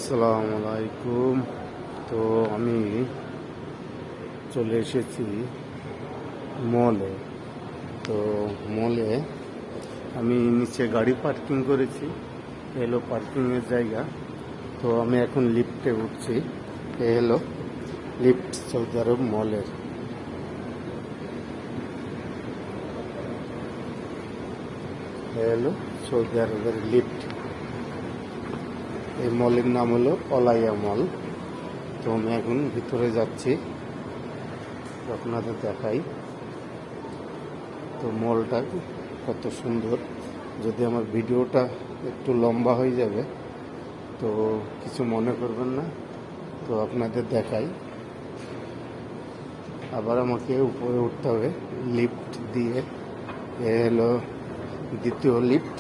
আসসালামু আলাইকুম। তো আমি চলে এসেছি মলে। তো মলে আমি নিচে গাড়ি পার্কিং করেছি, এলো পার্কিংয়ের জায়গা। তো আমি এখন লিফটে উঠছি। এ হলো লিফট সৌদি আরব মলের। এ হলো সৌদি আরবের লিফট। এই মলের নাম হলো অলাইয়া মল। তো আমি এখন ভিতরে যাচ্ছি, আপনাদের দেখাই। তো মলটা কত সুন্দর। যদি আমার ভিডিওটা একটু লম্বা হয়ে যাবে তো কিছু মনে করবেন না। তো আপনাদের দেখাই। আবার আমাকে উপরে উঠতে হবে লিফট দিয়ে। এ হলো দ্বিতীয় লিফট।